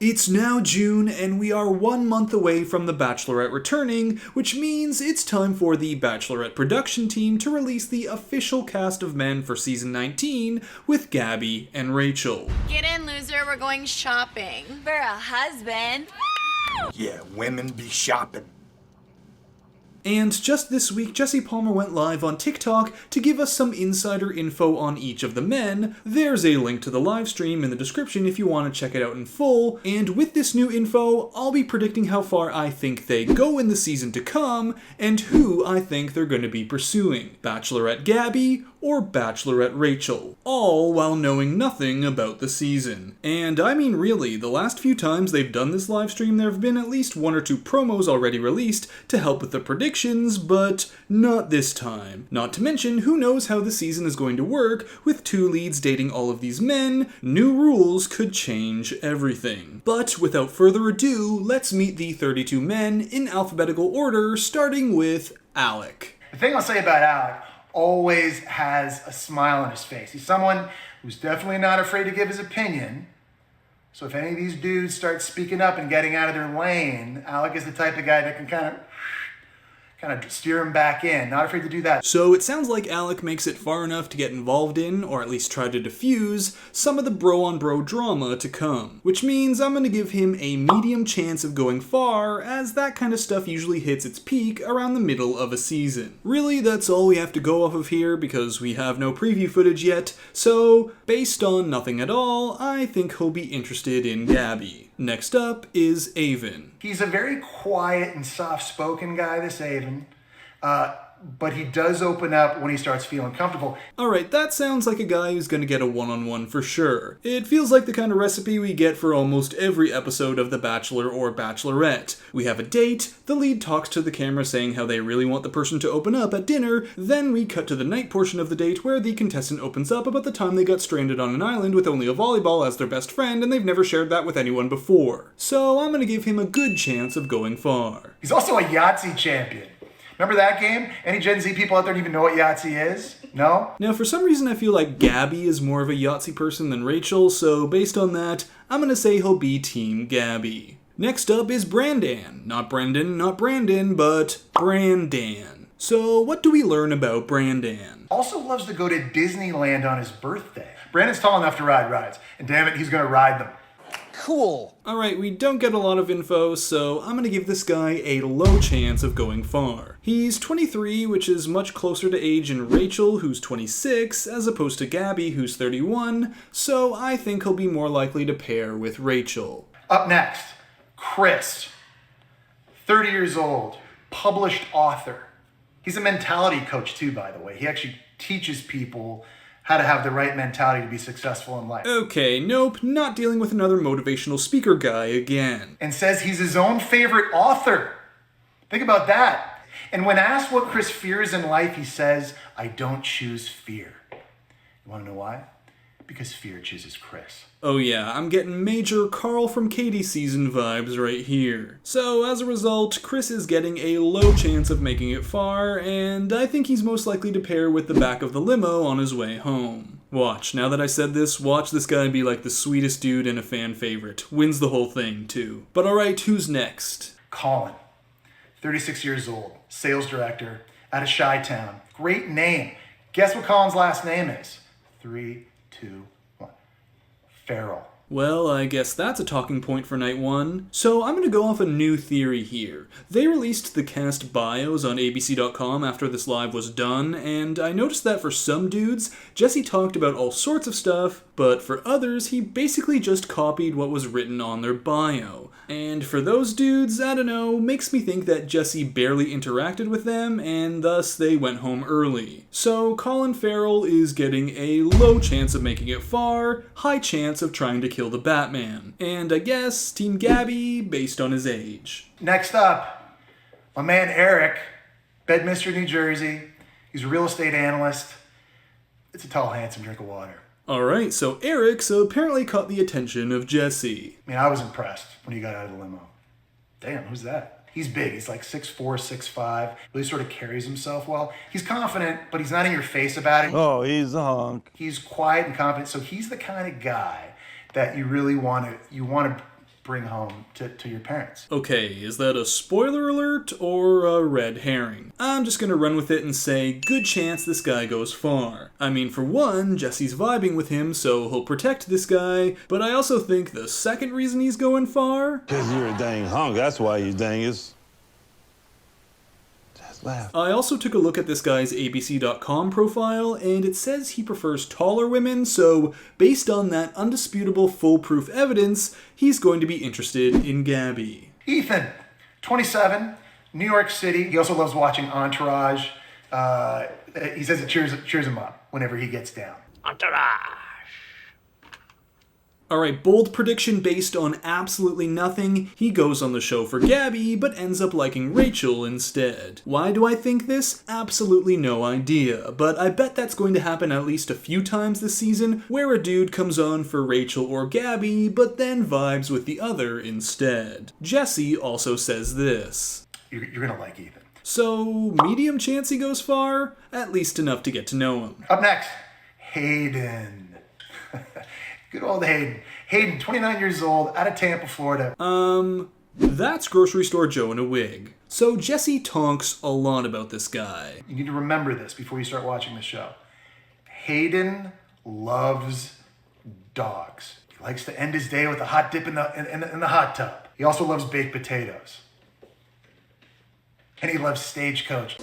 It's now June, and we are 1 month away from The Bachelorette returning, which means it's time for the Bachelorette production team to release the official cast of men for season 19 with Gabby and Rachel. Get in, loser, we're going shopping. For a husband. Yeah, women be shopping. And just this week, Jesse Palmer went live on TikTok to give us some insider info on each of the men. There's a link to the live stream in the description if you want to check it out in full. And with this new info, I'll be predicting how far I think they go in the season to come, and who I think they're going to be pursuing. Bachelorette Gabby or Bachelorette Rachel, all while knowing nothing about the season. And I mean really, the last few times they've done this live stream, there have been at least 1 or 2 promos already released to help with the predictions, but not this time. Not to mention, who knows how the season is going to work, with 2 leads dating all of these men. New rules could change everything. But without further ado, let's meet the 32 men in alphabetical order, starting with Alec. The thing I'll say about Alec, always has a smile on his face. He's someone who's definitely not afraid to give his opinion. So if any of these dudes start speaking up and getting out of their lane, Alec is the type of guy that can kind of steer him back in. Not afraid to do that. So it sounds like Alec makes it far enough to get involved in, or at least try to diffuse, some of the bro-on-bro drama to come. Which means I'm going to give him a medium chance of going far, as that kind of stuff usually hits its peak around the middle of a season. Really, that's all we have to go off of here, because we have no preview footage yet, so based on nothing at all, I think he'll be interested in Gabby. Next up is Avon. He's a very quiet and soft-spoken guy, this Avon. But he does open up when he starts feeling comfortable. Alright, that sounds like a guy who's gonna get a one-on-one for sure. It feels like the kind of recipe we get for almost every episode of The Bachelor or Bachelorette. We have a date, the lead talks to the camera saying how they really want the person to open up at dinner, then we cut to the night portion of the date where the contestant opens up about the time they got stranded on an island with only a volleyball as their best friend and they've never shared that with anyone before. So I'm gonna give him a good chance of going far. He's also a Yahtzee champion. Remember that game? Any Gen Z people out there don't even know what Yahtzee is? No? Now, for some reason, I feel like Gabby is more of a Yahtzee person than Rachel, so based on that, I'm gonna say he'll be Team Gabby. Next up is Brandan. Not Brendan, not Brandon, but Brandan. So, what do we learn about Brandan? Also loves to go to Disneyland on his birthday. Brandon's tall enough to ride rides, and damn it, he's gonna ride them. Cool. Alright, we don't get a lot of info, so I'm gonna give this guy a low chance of going far. He's 23, which is much closer to age in Rachel, who's 26, as opposed to Gabby, who's 31, so I think he'll be more likely to pair with Rachel. Up next, Chris. 30 years old, published author. He's a mentality coach too, by the way. He actually teaches people how to have the right mentality to be successful in life. Okay, nope, not dealing with another motivational speaker guy again. And says he's his own favorite author. Think about that. And when asked what Chris fears in life, he says, I don't choose fear. You want to know why? Because fear chooses Chris. Oh yeah, I'm getting major Carl from Katie season vibes right here. So as a result, Chris is getting a low chance of making it far, and I think he's most likely to pair with the back of the limo on his way home. Watch, now that I said this, watch this guy be like the sweetest dude and a fan favorite. Wins the whole thing, too. But alright, who's next? Colin, 36 years old, sales director out of Chi-Town. Great name. Guess what Colin's last name is? 3, 2, 1. Farrell. Well, I guess that's a talking point for night 1. So I'm gonna go off a new theory here. They released the cast bios on abc.com after this live was done, and I noticed that for some dudes, Jesse talked about all sorts of stuff, but for others, he basically just copied what was written on their bio. And for those dudes, I don't know, makes me think that Jesse barely interacted with them, and thus they went home early. So Colin Farrell is getting a low chance of making it far, high chance of trying to kill the Batman. And I guess Team Gabby, based on his age. Next up, my man Eric, Bedminster, New Jersey. He's a real estate analyst. It's a tall, handsome drink of water. Alright, so Eric apparently caught the attention of Jesse. I mean, I was impressed when he got out of the limo. Damn, who's that? He's big. He's like 6'4", 6'5". Really sort of carries himself well. He's confident, but he's not in your face about it. Oh, he's a hunk. He's quiet and confident, so he's the kind of guy that you really want to bring home to your parents. Okay, is that a spoiler alert or a red herring? I'm just gonna run with it and say, good chance this guy goes far. I mean, for one, Jesse's vibing with him, so he'll protect this guy, but I also think the second reason he's going far... Because you're a dang hunk, that's why you dang is... Just laugh. I also took a look at this guy's ABC.com profile, and it says he prefers taller women, so based on that undisputable foolproof evidence, he's going to be interested in Gabby. Ethan, 27, New York City. He also loves watching Entourage. He says it cheers him up whenever he gets down. Alright, bold prediction based on absolutely nothing. He goes on the show for Gabby, but ends up liking Rachel instead. Why do I think this? Absolutely no idea, but I bet that's going to happen at least a few times this season, where a dude comes on for Rachel or Gabby, but then vibes with the other instead. Jesse also says this. You're gonna like Ethan. So, medium chance he goes far? At least enough to get to know him. Up next, Hayden. Good old Hayden. Hayden, 29 years old, out of Tampa, Florida. That's Grocery Store Joe in a wig. So Jesse talks a lot about this guy. You need to remember this before you start watching the show. Hayden loves dogs. He likes to end his day with a hot dip in the hot tub. He also loves baked potatoes. And he loves Stagecoach.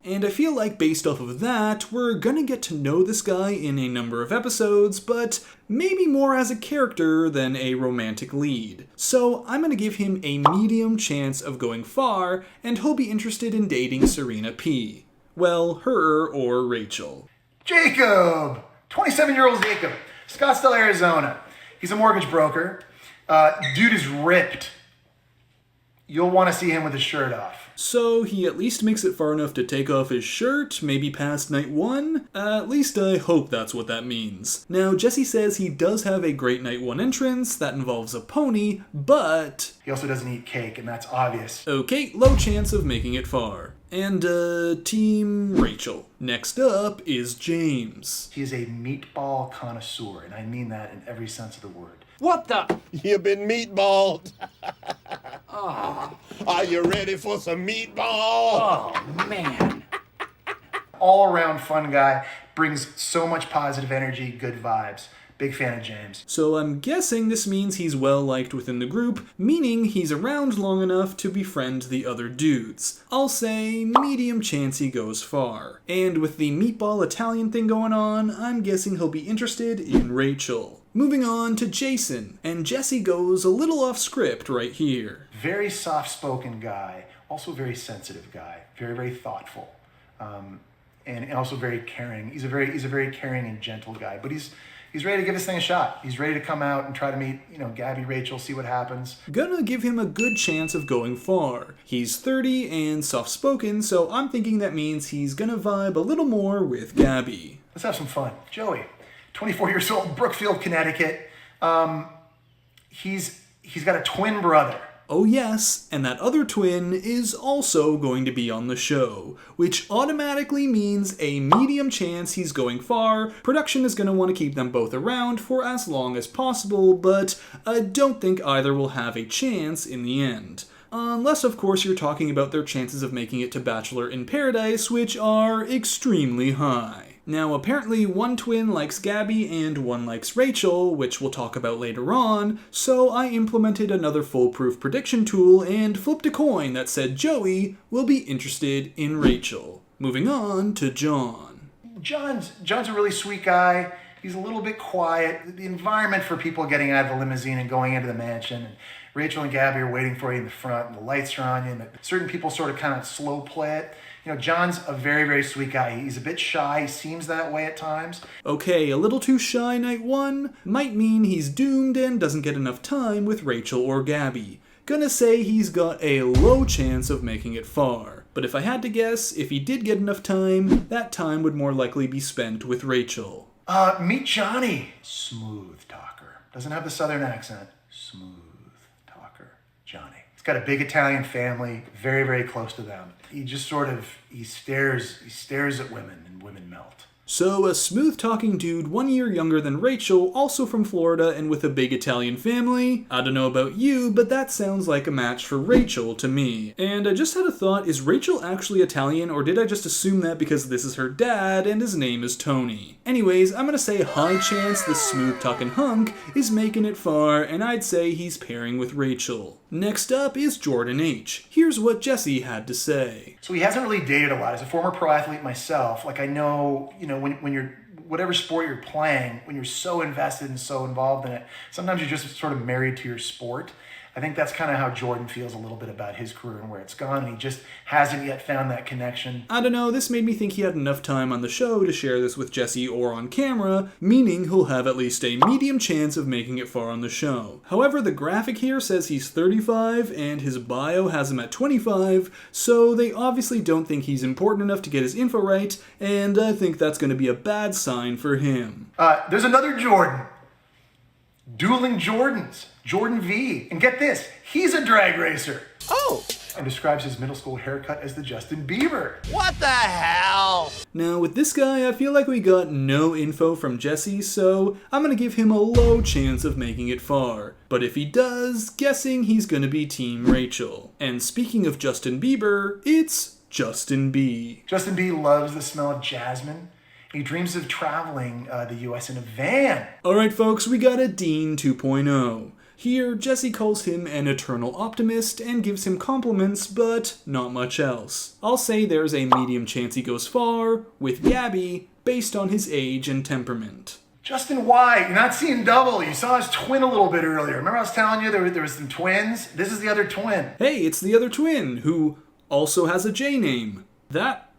And I feel like based off of that, we're gonna get to know this guy in a number of episodes, but maybe more as a character than a romantic lead. So I'm gonna give him a medium chance of going far, and he'll be interested in dating Serena P. Well, her or Rachel. Jacob! 27-year-old Jacob, Scottsdale, Arizona. He's a mortgage broker. Dude is ripped. You'll want to see him with his shirt off. So he at least makes it far enough to take off his shirt, maybe past night one? At least I hope that's what that means. Now, Jesse says he does have a great night one entrance that involves a pony, but... he also doesn't eat cake, and that's obvious. Okay, low chance of making it far. And, Team Rachel. Next up is James. He is a meatball connoisseur, and I mean that in every sense of the word. What the? You've been meatballed. Are you ready for some meatball? Oh, man. All around fun guy, brings so much positive energy, good vibes. Big fan of James. So I'm guessing this means he's well liked within the group, meaning he's around long enough to befriend the other dudes. I'll say medium chance he goes far. And with the meatball Italian thing going on, I'm guessing he'll be interested in Rachel. Moving on to Jason, and Jesse goes a little off script right here. Very soft-spoken guy, also very sensitive guy, very, very thoughtful, and also very caring. He's a very caring and gentle guy, but he's ready to give this thing a shot. He's ready to come out and try to meet, Gabby, Rachel, see what happens. Gonna give him a good chance of going far. He's 30 and soft-spoken, so I'm thinking that means he's gonna vibe a little more with Gabby. Let's have some fun. Joey, 24 years old, Brookfield, Connecticut. He's got a twin brother. Oh yes, and that other twin is also going to be on the show, which automatically means a medium chance he's going far. Production is going to want to keep them both around for as long as possible, but I don't think either will have a chance in the end. Unless, of course, you're talking about their chances of making it to Bachelor in Paradise, which are extremely high. Now, apparently one twin likes Gabby and one likes Rachel, which we'll talk about later on, so I implemented another foolproof prediction tool and flipped a coin that said Joey will be interested in Rachel. Moving on to John. John's a really sweet guy. He's a little bit quiet. The environment for people getting out of the limousine and going into the mansion, and Rachel and Gabby are waiting for you in the front, and the lights are on you, and certain people sort of kind of slow play it. John's a very, very sweet guy. He's a bit shy. He seems that way at times. Okay, a little too shy night one might mean he's doomed and doesn't get enough time with Rachel or Gabby. Gonna say he's got a low chance of making it far. But if I had to guess, if he did get enough time, that time would more likely be spent with Rachel. Meet Johnny. Smooth talker. Doesn't have the southern accent. Smooth talker. Johnny. He's got a big Italian family, very, very close to them. He just he stares at women, and women melt. So, a smooth-talking dude 1 year younger than Rachel, also from Florida and with a big Italian family. I don't know about you, but that sounds like a match for Rachel to me. And I just had a thought, is Rachel actually Italian, or did I just assume that because this is her dad and his name is Tony? Anyways, I'm gonna say high chance the smooth-talking hunk is making it far, and I'd say he's pairing with Rachel. Next up is Jordan H. Here's what Jesse had to say. So he hasn't really dated a lot. As a former pro athlete myself, like I know, when you're, whatever sport you're playing, when you're so invested and so involved in it, sometimes you're just sort of married to your sport. I think that's kind of how Jordan feels a little bit about his career and where it's gone. And he just hasn't yet found that connection. I don't know, this made me think he had enough time on the show to share this with Jesse or on camera, meaning he'll have at least a medium chance of making it far on the show. However, the graphic here says he's 35 and his bio has him at 25, so they obviously don't think he's important enough to get his info right, and I think that's going to be a bad sign for him. There's another Jordan. Dueling Jordans. Jordan V. And get this, he's a drag racer. Oh! And describes his middle school haircut as the Justin Bieber. What the hell? Now, with this guy, I feel like we got no info from Jesse, so I'm gonna give him a low chance of making it far. But if he does, guessing he's gonna be Team Rachel. And speaking of Justin Bieber, it's Justin B. Justin B loves the smell of jasmine. He dreams of traveling the U.S. in a van. Alright folks, we got a Dean 2.0. Here, Jesse calls him an eternal optimist and gives him compliments, but not much else. I'll say there's a medium chance he goes far, with Gabby, based on his age and temperament. Justin Y, you're not seeing double. You saw his twin a little bit earlier. Remember I was telling you there was some twins? This is the other twin. Hey, it's the other twin, who also has a J name. That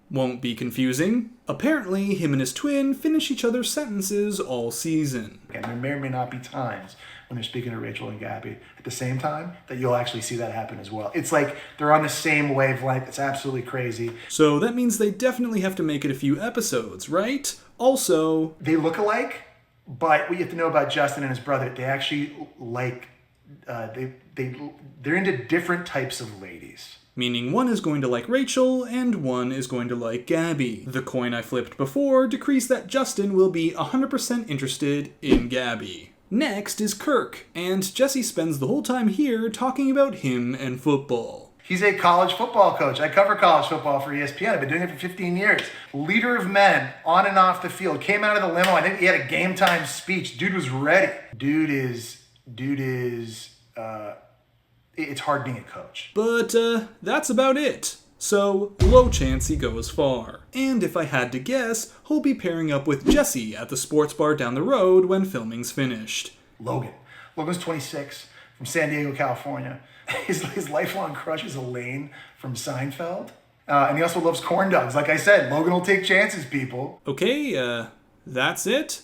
won't be confusing. Apparently, him and his twin finish each other's sentences all season. And there may or may not be times when they're speaking to Rachel and Gabby at the same time that you'll actually see that happen as well. It's like they're on the same wavelength. It's absolutely crazy. So that means they definitely have to make it a few episodes, right? Also, they look alike, but what you have to know about Justin and his brother, they actually like, they're into different types of ladies. Meaning one is going to like Rachel, and one is going to like Gabby. The coin I flipped before decrees that Justin will be 100% interested in Gabby. Next is Kirk, and Jesse spends the whole time here talking about him and football. He's a college football coach. I cover college football for ESPN. I've been doing it for 15 years. Leader of men, on and off the field. Came out of the limo. I think he had a game time speech. Dude was ready. It's hard being a coach. But, that's about it. So, low chance he goes far. And if I had to guess, he'll be pairing up with Jesse at the sports bar down the road when filming's finished. Logan's 26, from San Diego, California. His lifelong crush is Elaine from Seinfeld. And he also loves corn dogs. Like I said, Logan will take chances, people. Okay, that's it?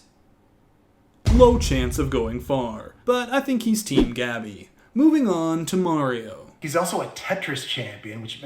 Low chance of going far. But I think he's Team Gabby. Moving on to Mario. He's also a Tetris champion, which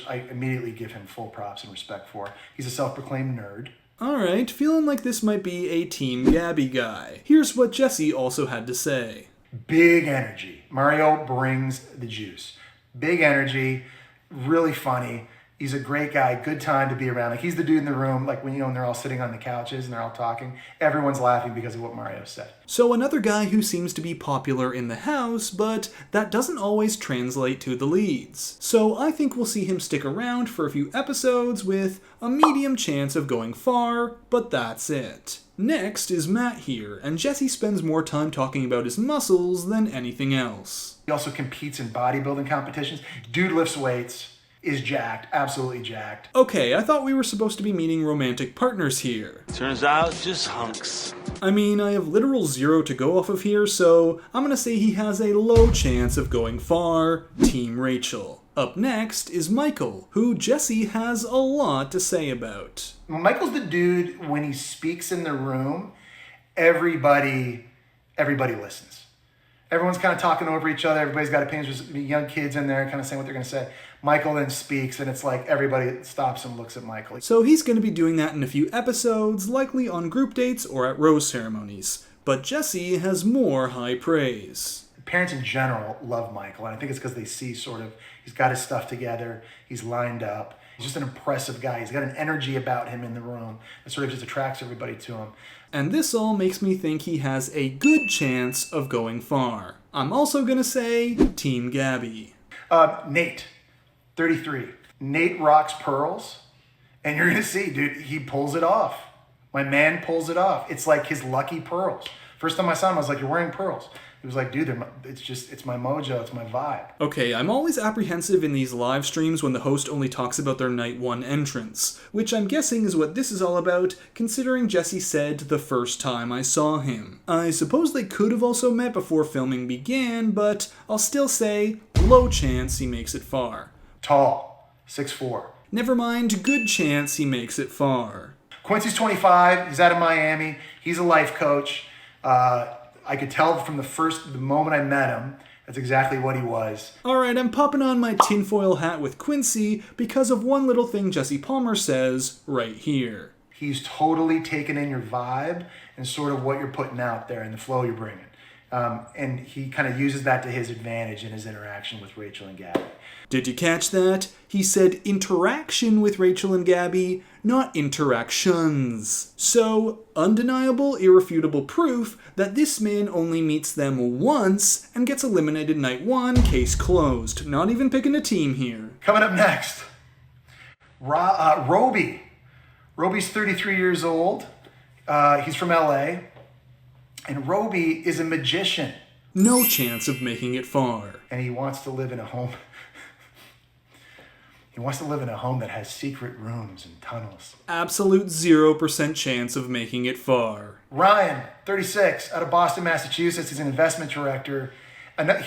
I immediately give him full props and respect for. He's a self-proclaimed nerd. Alright, feeling like this might be a Team Gabby guy. Here's what Jesse also had to say. Big energy. Mario brings the juice. Big energy, really funny. He's a great guy, good time to be around. Like he's the dude in the room, like when they're all sitting on the couches and they're all talking, everyone's laughing because of what Mario said. So another guy who seems to be popular in the house, but that doesn't always translate to the leads. So I think we'll see him stick around for a few episodes with a medium chance of going far, but that's it. Next is Matt here, and Jesse spends more time talking about his muscles than anything else. He also competes in bodybuilding competitions. Dude lifts weights. Is jacked, absolutely jacked. Okay, I thought we were supposed to be meeting romantic partners here. Turns out, just hunks. I mean, I have literal 0 to go off of here, so I'm gonna say he has a low chance of going far, Team Rachel. Up next is Michael, who Jesse has a lot to say about. Michael's the dude, when he speaks in the room, everybody listens. Everyone's kind of talking over each other. Everybody's got opinions. There's young kids in there kind of saying what they're going to say. Michael then speaks, and it's like everybody stops and looks at Michael. So he's going to be doing that in a few episodes, likely on group dates or at rose ceremonies. But Jesse has more high praise. Parents in general love Michael, and I think it's because they see sort of, he's got his stuff together, he's lined up, He's just an impressive guy. He's got an energy about him in the room that sort of just attracts everybody to him. And this all makes me think he has a good chance of going far. I'm also gonna say Team Gabby. Nate, 33. Nate rocks pearls, and you're gonna see, dude, he pulls it off. My man pulls it off. It's like his lucky pearls. First time I saw him, I was like, you're wearing pearls. He was like, dude, it's my mojo, it's my vibe. Okay, I'm always apprehensive in these live streams when the host only talks about their night one entrance, which I'm guessing is what this is all about, considering Jesse said the first time I saw him. I suppose they could have also met before filming began, but I'll still say, low chance he makes it far. Tall, 6'4". Never mind, good chance he makes it far. Quincy's 25, he's out of Miami, he's a life coach. I could tell from the moment I met him, that's exactly what he was. Alright, I'm popping on my tinfoil hat with Quincy because of one little thing Jesse Palmer says right here. He's totally taken in your vibe and sort of what you're putting out there and the flow you're bringing. And he kind of uses that to his advantage in his interaction with Rachel and Gabby. Did you catch that? He said interaction with Rachel and Gabby, not interactions. So, undeniable, irrefutable proof that this man only meets them once and gets eliminated night one, case closed. Not even picking a team here. Coming up next, Roby. Roby's 33 years old. He's from LA. And Roby is a magician. No chance of making it far. And he wants to live in a home. He wants to live in a home that has secret rooms and tunnels. Absolute 0% chance of making it far. Ryan, 36, out of Boston, Massachusetts. He's an investment director.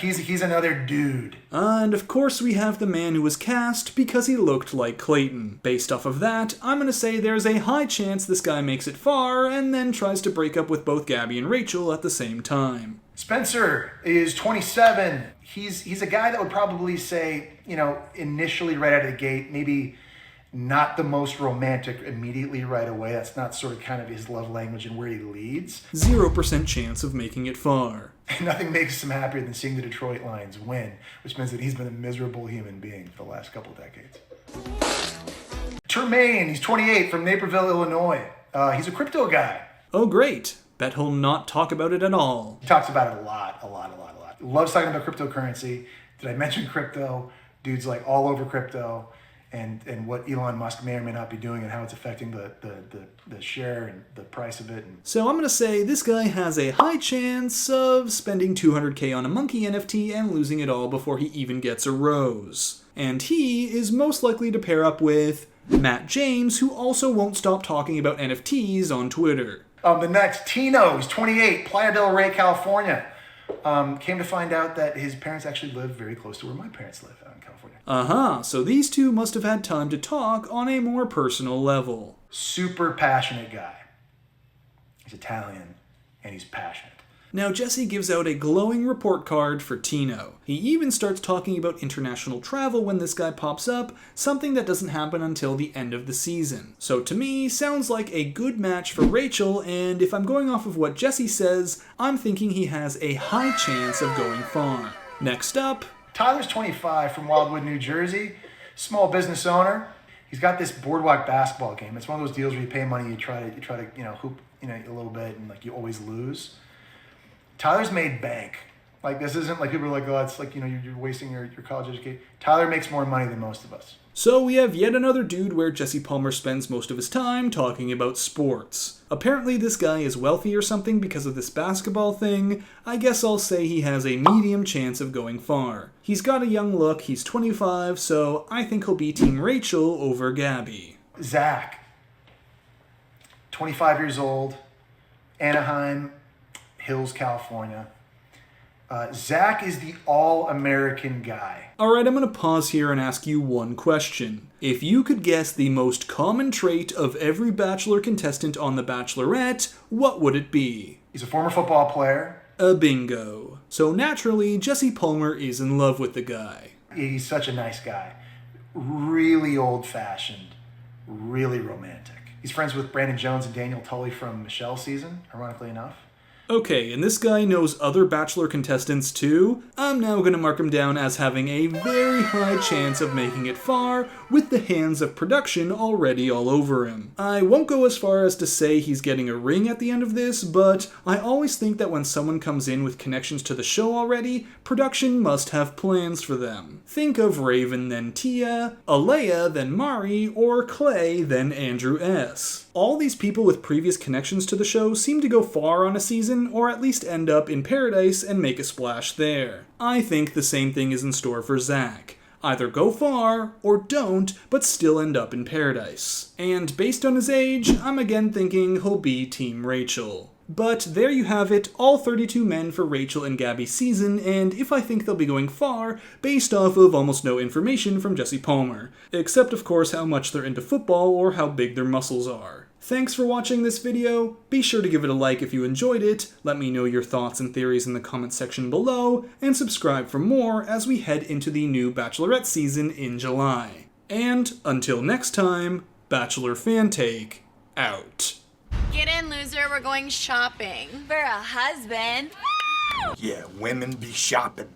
He's another dude. And of course we have the man who was cast because he looked like Clayton. Based off of that, I'm gonna say there's a high chance this guy makes it far and then tries to break up with both Gabby and Rachel at the same time. Spencer is 27. He's a guy that would probably say, initially right out of the gate, maybe not the most romantic immediately right away. That's not sort of kind of his love language and where he leads. 0% chance of making it far. Nothing makes him happier than seeing the Detroit Lions win, which means that he's been a miserable human being for the last couple decades. Termaine, he's 28, from Naperville, Illinois. He's a crypto guy. Oh great, bet he'll not talk about it at all. He talks about it a lot. Loves talking about cryptocurrency. Did I mention crypto? Dude's like all over crypto and what Elon Musk may or may not be doing and how it's affecting the share and the price of it. So I'm going to say this guy has a high chance of spending $200K on a monkey NFT and losing it all before he even gets a rose. And he is most likely to pair up with Matt James, who also won't stop talking about NFTs on Twitter. The next, Tino, he's 28, Playa del Rey, California. Came to find out that his parents actually live very close to where my parents live out in California. So these two must have had time to talk on a more personal level. Super passionate guy. He's Italian, and he's passionate. Now Jesse gives out a glowing report card for Tino. He even starts talking about international travel when this guy pops up, something that doesn't happen until the end of the season. So to me, sounds like a good match for Rachel, and if I'm going off of what Jesse says, I'm thinking he has a high chance of going far. Next up, Tyler's 25, from Wildwood, New Jersey, small business owner. He's got this boardwalk basketball game. It's one of those deals where you pay money, you try to hoop, a little bit, and you always lose. Tyler's made bank. This isn't like people are like, oh, it's like, you're wasting your college education. Tyler makes more money than most of us. So we have yet another dude where Jesse Palmer spends most of his time talking about sports. Apparently this guy is wealthy or something because of this basketball thing. I guess I'll say he has a medium chance of going far. He's got a young look, he's 25, so I think he'll be Team Rachel over Gabby. Zach, 25 years old, Anaheim Hills, California. Zach is the all-American guy. Alright, I'm going to pause here and ask you one question. If you could guess the most common trait of every Bachelor contestant on The Bachelorette, what would it be? He's a former football player. A bingo. So naturally, Jesse Palmer is in love with the guy. He's such a nice guy. Really old-fashioned. Really romantic. He's friends with Brandon Jones and Daniel Tully from Michelle's season, ironically enough. Okay, and this guy knows other Bachelor contestants too. I'm now gonna mark him down as having a very high chance of making it far, with the hands of production already all over him. I won't go as far as to say he's getting a ring at the end of this, but I always think that when someone comes in with connections to the show already, production must have plans for them. Think of Raven then Tia, Alea then Mari, or Clay then Andrew S. All these people with previous connections to the show seem to go far on a season, or at least end up in paradise and make a splash there. I think the same thing is in store for Zach. Either go far, or don't, but still end up in paradise. And based on his age, I'm again thinking he'll be Team Rachel. But there you have it, all 32 men for Rachel and Gabby's season, and if I think they'll be going far, based off of almost no information from Jesse Palmer. Except of course how much they're into football or how big their muscles are. Thanks for watching this video, be sure to give it a like if you enjoyed it, let me know your thoughts and theories in the comments section below, and subscribe for more as we head into the new Bachelorette season in July. And until next time, Bachelor Fan Take, out. Get in, loser. We're going shopping. For a husband. Yeah, women be shopping.